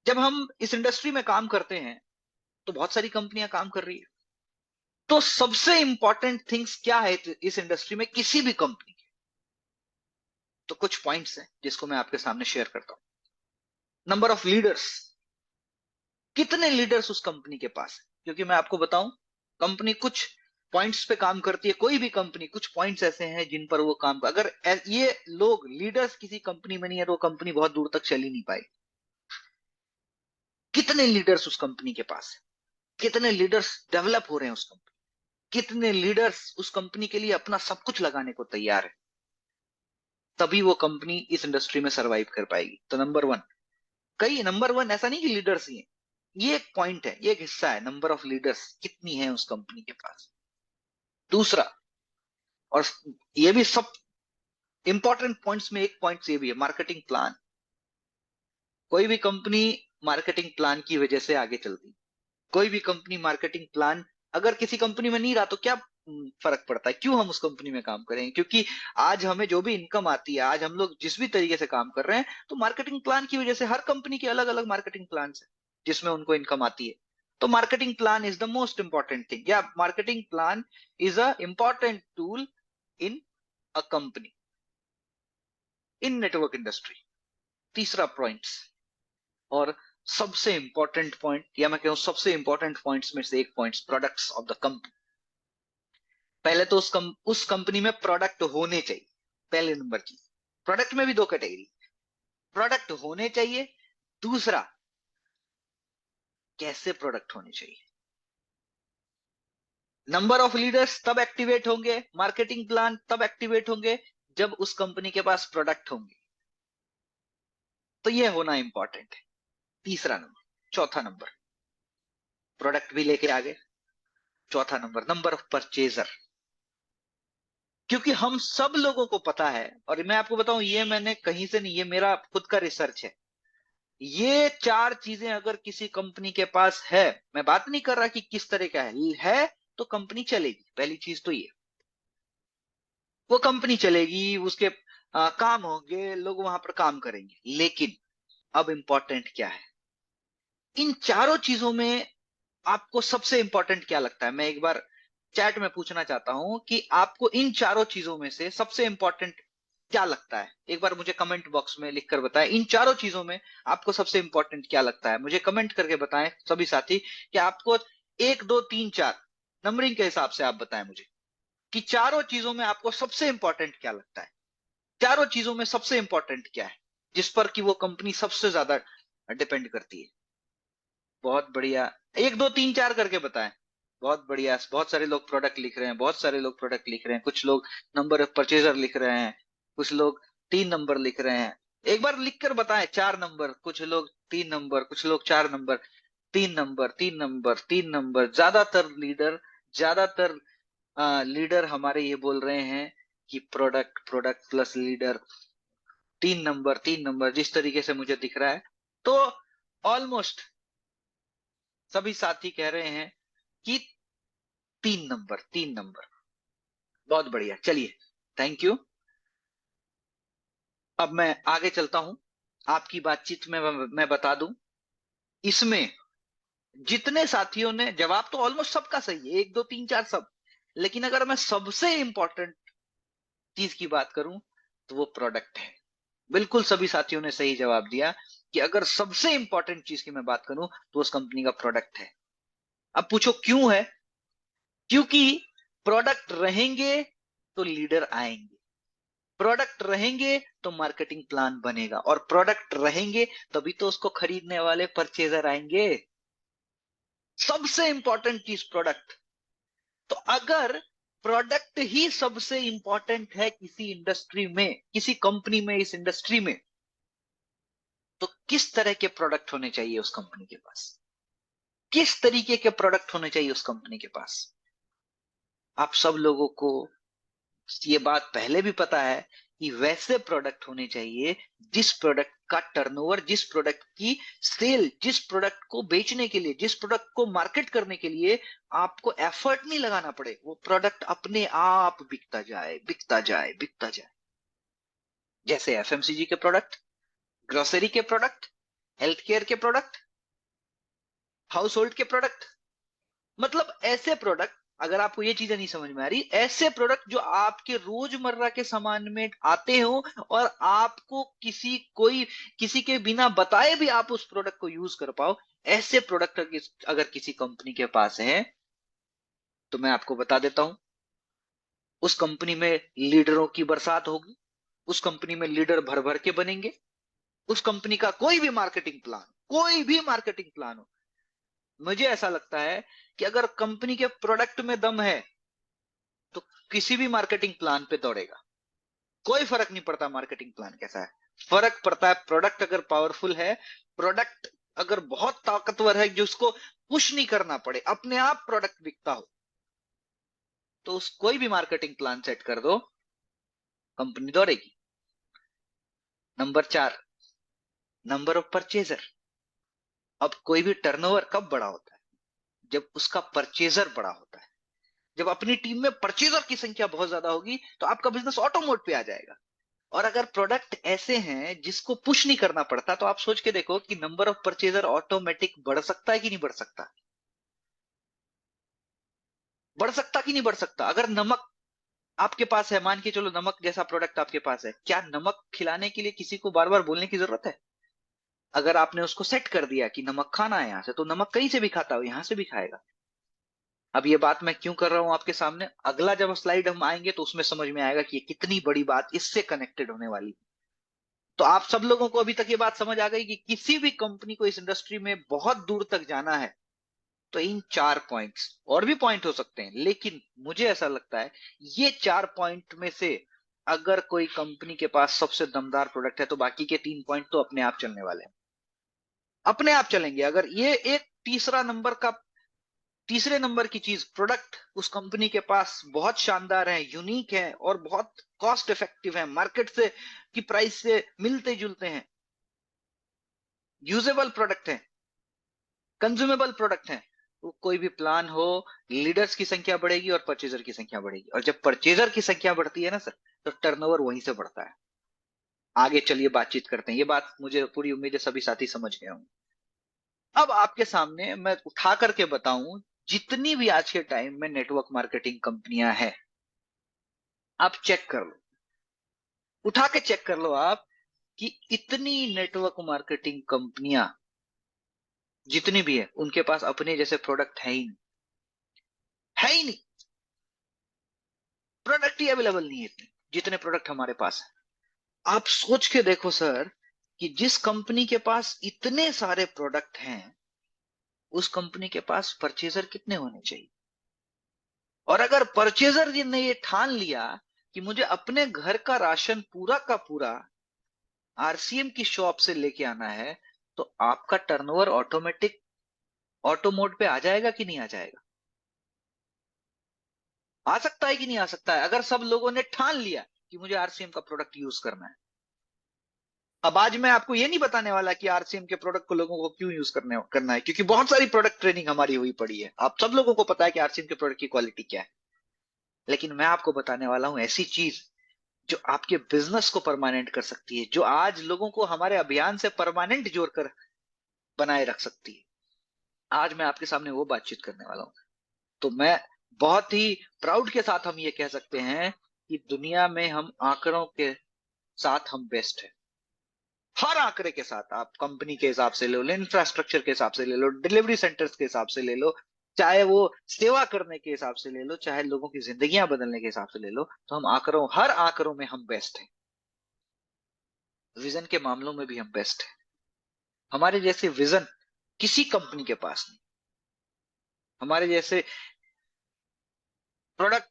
जब हम इस इंडस्ट्री में काम करते हैं तो बहुत सारी कंपनियां काम कर रही है। तो सबसे इंपॉर्टेंट थिंग्स क्या है इस इंडस्ट्री में किसी भी कंपनी के? तो कुछ पॉइंट्स हैं जिसको मैं आपके सामने शेयर करता हूं। नंबर ऑफ लीडर्स, कितने लीडर्स उस कंपनी के पास है? क्योंकि मैं आपको बताऊं, कंपनी कुछ पॉइंट्स पे काम करती है। कोई भी कंपनी कुछ पॉइंट्स ऐसे हैं जिन पर वो काम, अगर ये लोग लीडर्स किसी कंपनी में नहीं है तो वो कंपनी बहुत दूर तक चल ही नहीं पाएगी। कितने लीडर्स उस कंपनी के पास है? कितने लीडर्स डेवलप हो रहे हैं उस कंपनी? कितने लीडर्स उस कंपनी के लिए अपना सब कुछ लगाने को तैयार है? तभी वो कंपनी इस इंडस्ट्री में सरवाइव कर पाएगी। तो नंबर वन, कई नंबर वन ऐसा नहीं कि लीडर्स ही है, ये एक पॉइंट है, ये एक हिस्सा है। नंबर ऑफ लीडर्स कितनी है उस कंपनी के पास। दूसरा, और ये भी सब इंपॉर्टेंट पॉइंट्स में एक पॉइंट ये भी है, मार्केटिंग प्लान। कोई भी कंपनी मार्केटिंग प्लान की वजह से आगे चलती। कोई भी कंपनी मार्केटिंग प्लान अगर किसी कंपनी में नहीं रहा तो क्या फर्क पड़ता है? क्यों हम उस कंपनी में काम करेंगे? क्योंकि आज हमें जो भी इनकम आती है, आज हम लोग जिस भी तरीके से काम कर रहे हैं, तो मार्केटिंग प्लान की वजह से। हर कंपनी के अलग अलग मार्केटिंग प्लान है जिसमें उनको इनकम आती है। तो marketing plan is the most important thing, या marketing plan is a important tool in a company, in network industry. तीसरा पॉइंट, और सबसे इंपॉर्टेंट पॉइंट, या मैं कहूं सबसे इंपॉर्टेंट पॉइंट्स में से एक point, products of the company. पहले तो उस कंपनी में प्रोडक्ट होने चाहिए। पहले नंबर की, प्रोडक्ट में भी दो कैटेगरी, प्रोडक्ट होने चाहिए। दूसरा, कैसे प्रोडक्ट होने चाहिए। नंबर ऑफ लीडर्स तब एक्टिवेट होंगे, मार्केटिंग प्लान तब एक्टिवेट होंगे जब उस कंपनी के पास प्रोडक्ट होंगे। तो ये होना इंपॉर्टेंट है। तीसरा नंबर। चौथा नंबर, प्रोडक्ट भी लेके आ गए। चौथा नंबर, नंबर ऑफ परचेजर। क्योंकि हम सब लोगों को पता है, और मैं आपको बताऊं, ये मैंने कहीं से नहीं, ये मेरा खुद का रिसर्च है। ये चार चीजें अगर किसी कंपनी के पास है, मैं बात नहीं कर रहा कि किस तरह का है, तो कंपनी चलेगी। पहली चीज तो ये, वो कंपनी चलेगी, उसके काम होंगे, लोग वहां पर काम करेंगे। लेकिन अब इंपॉर्टेंट क्या है इन चारों चीजों में? आपको सबसे इंपॉर्टेंट क्या लगता है? मैं एक बार चैट में पूछना चाहता हूं कि आपको इन चारों चीजों में से सबसे इंपॉर्टेंट क्या लगता है? एक बार मुझे कमेंट बॉक्स में लिखकर बताएं, इन चारों चीजों में आपको सबसे इंपॉर्टेंट क्या लगता है। मुझे कमेंट करके बताएं सभी साथी कि आपको एक दो तीन चार नंबरिंग के हिसाब से आप बताएं मुझे कि चारों चीजों में आपको सबसे इंपॉर्टेंट क्या लगता है। चारों चीजों में सबसे इंपॉर्टेंट क्या है जिस पर कि वो कंपनी सबसे ज्यादा डिपेंड करती है? बहुत बढ़िया, एक दो तीन चार करके बताएं। बहुत बढ़िया, बहुत सारे लोग प्रोडक्ट लिख रहे हैं, बहुत सारे लोग प्रोडक्ट लिख रहे हैं, कुछ लोग नंबर ऑफ परचेजर लिख रहे हैं, कुछ लोग 3 नंबर लिख रहे हैं। एक बार लिख कर बताएं 4 नंबर, कुछ लोग 3 नंबर, कुछ लोग 4 नंबर। 3 number, 3 number, 3 number. ज्यादातर लीडर हमारे ये बोल रहे हैं कि product, product plus leader. 3 number, 3 number, जिस तरीके से मुझे दिख रहा है। तो ऑलमोस्ट सभी साथी कह रहे हैं कि 3 नंबर, 3 नंबर। बहुत बढ़िया, चलिए, थैंक यू। अब मैं आगे चलता हूं। आपकी बातचीत में मैं बता दूं, इसमें जितने साथियों ने जवाब, तो ऑलमोस्ट सबका सही है, एक दो तीन चार सब। लेकिन अगर मैं सबसे इंपॉर्टेंट चीज की बात करूं तो वो प्रोडक्ट है। बिल्कुल सभी साथियों ने सही जवाब दिया कि अगर सबसे इंपॉर्टेंट चीज की मैं बात करूं तो उस कंपनी का प्रोडक्ट है। अब पूछो क्यों है? क्योंकि प्रोडक्ट रहेंगे तो लीडर आएंगे, प्रोडक्ट रहेंगे तो मार्केटिंग प्लान बनेगा, और प्रोडक्ट रहेंगे तभी तो उसको खरीदने वाले परचेजर आएंगे। सबसे इंपॉर्टेंट चीज प्रोडक्ट। तो अगर प्रोडक्ट ही सबसे इंपॉर्टेंट है किसी इंडस्ट्री में, किसी कंपनी में, इस इंडस्ट्री में, तो किस तरह के प्रोडक्ट होने चाहिए उस कंपनी के पास? किस तरीके के प्रोडक्ट होने चाहिए उस कंपनी के पास? आप सब लोगों को ये बात पहले भी पता है कि वैसे प्रोडक्ट होने चाहिए जिस प्रोडक्ट का टर्नओवर, जिस प्रोडक्ट की सेल, जिस प्रोडक्ट को बेचने के लिए, जिस प्रोडक्ट को मार्केट करने के लिए आपको एफर्ट नहीं लगाना पड़े, वो प्रोडक्ट अपने आप बिकता जाए, बिकता जाए, बिकता जाए। जैसे एफएमसीजी के प्रोडक्ट, ग्रोसरी के प्रोडक्ट, हेल्थ केयर के प्रोडक्ट, हाउस होल्ड के प्रोडक्ट, मतलब ऐसे प्रोडक्ट, अगर आपको ये चीजें नहीं समझ में आ रही, ऐसे प्रोडक्ट जो आपके रोजमर्रा के सामान में आते हो और आपको किसी के बिना बताए भी आप उस प्रोडक्ट को यूज कर पाओ, ऐसे प्रोडक्ट अगर किसी कंपनी के पास है तो मैं आपको बता देता हूं, उस कंपनी में लीडरों की बरसात होगी, उस कंपनी में लीडर भर भर के बनेंगे। उस कंपनी का कोई भी मार्केटिंग प्लान हो, मुझे ऐसा लगता है कि अगर कंपनी के प्रोडक्ट में दम है तो किसी भी मार्केटिंग प्लान पे दौड़ेगा। कोई फर्क नहीं पड़ता मार्केटिंग प्लान कैसा है, फर्क पड़ता है प्रोडक्ट अगर पावरफुल है, प्रोडक्ट अगर बहुत ताकतवर है, जिसको पुश नहीं करना पड़े, अपने आप प्रोडक्ट बिकता हो, तो उस कोई भी मार्केटिंग प्लान सेट कर दो, कंपनी दौड़ेगी। Number 4, number of purchaser. अब कोई भी टर्नओवर कब बड़ा होता है? जब उसका परचेजर बड़ा होता है। जब अपनी टीम में परचेजर की संख्या बहुत ज्यादा होगी तो आपका बिजनेस ऑटो मोड पे आ जाएगा। और अगर प्रोडक्ट ऐसे हैं जिसको पुश नहीं करना पड़ता, तो आप सोच के देखो कि नंबर ऑफ परचेजर ऑटोमेटिक बढ़ सकता है कि नहीं बढ़ सकता? बढ़ सकता कि नहीं बढ़ सकता? अगर नमक आपके पास है, मान के चलो नमक जैसा प्रोडक्ट आपके पास है, क्या नमक खिलाने के लिए किसी को बार बार बोलने की जरूरत है? अगर आपने उसको सेट कर दिया कि नमक खाना है यहां से, तो नमक कहीं से भी खाता हो, यहां से भी खाएगा। अब ये बात मैं क्यों कर रहा हूं आपके सामने, अगला जब स्लाइड हम आएंगे तो उसमें समझ में आएगा कि ये कितनी बड़ी बात इससे कनेक्टेड होने वाली। तो आप सब लोगों को अभी तक ये बात समझ आ गई कि किसी भी कंपनी को इस इंडस्ट्री में बहुत दूर तक जाना है तो इन 4 पॉइंट्स, और भी पॉइंट हो सकते हैं, लेकिन मुझे ऐसा लगता है ये 4 पॉइंट में से अगर कोई कंपनी के पास सबसे दमदार प्रोडक्ट है तो बाकी के 3 पॉइंट तो अपने आप चलने वाले हैं, अपने आप चलेंगे। अगर ये एक तीसरे नंबर की चीज प्रोडक्ट उस कंपनी के पास बहुत शानदार है, यूनिक है और बहुत कॉस्ट इफेक्टिव है, मार्केट से की प्राइस से मिलते जुलते हैं, यूजेबल प्रोडक्ट है, कंज्यूमेबल प्रोडक्ट है, तो कोई भी प्लान हो, लीडर्स की संख्या बढ़ेगी और परचेजर की संख्या बढ़ेगी, और जब परचेजर की संख्या बढ़ती है ना सर, तो टर्नओवर वहीं से बढ़ता है। आगे चलिए बातचीत करते हैं, ये बात मुझे पूरी उम्मीद है सभी साथी समझ गए होंगे। अब आपके सामने मैं उठा करके बताऊं, जितनी भी आज के टाइम में नेटवर्क मार्केटिंग कंपनियां हैं, आप चेक कर लो, उठा के चेक कर लो आप, कि इतनी नेटवर्क मार्केटिंग कंपनियां जितनी भी है, उनके पास अपने जैसे प्रोडक्ट है ही नहीं, है ही नहीं, प्रोडक्ट ही अवेलेबल नहीं है इतने जितने प्रोडक्ट हमारे पास है। आप सोच के देखो सर, कि जिस कंपनी के पास इतने सारे प्रोडक्ट हैं, उस कंपनी के पास परचेजर कितने होने चाहिए? और अगर परचेजर जी ने ये ठान लिया कि मुझे अपने घर का राशन पूरा का पूरा आरसीएम की शॉप से लेके आना है, तो आपका टर्नओवर ऑटोमेटिक ऑटो मोड पे आ जाएगा कि नहीं आ जाएगा? आ सकता है कि नहीं आ सकता है, अगर सब लोगों ने ठान लिया कि मुझे आरसीएम का प्रोडक्ट यूज करना है। अब आज मैं आपको ये नहीं बताने वाला कि आरसीएम के प्रोडक्ट को लोगों को क्यों यूज करना है, क्योंकि बहुत सारी प्रोडक्ट ट्रेनिंग हमारी हुई पड़ी है, आप सब लोगों को पता है कि आरसीएम के प्रोडक्ट की क्वालिटी क्या है। लेकिन मैं आपको बताने वाला हूं ऐसी चीज जो आपके बिजनेस को परमानेंट कर सकती है, जो आज लोगों को हमारे अभियान से परमानेंट जोड़कर बनाए रख सकती है। आज मैं आपके सामने वो बातचीत करने वाला हूं। तो मैं बहुत ही प्राउड के साथ हम ये कह सकते हैं कि दुनिया में हम आंकड़ों के साथ हम बेस्ट है। हर आंकड़े के साथ, आप कंपनी के हिसाब से ले लो, इंफ्रास्ट्रक्चर के हिसाब से ले लो, डिलीवरी सेंटर्स के हिसाब से ले लो, चाहे वो सेवा करने के हिसाब से ले लो, चाहे लोगों की जिंदगियां बदलने के हिसाब से ले लो, तो हम हर आंकड़ों में हम बेस्ट हैं। विजन के मामलों में भी हम बेस्ट हैं। हमारे जैसे विजन किसी कंपनी के पास नहीं, हमारे जैसे प्रोडक्ट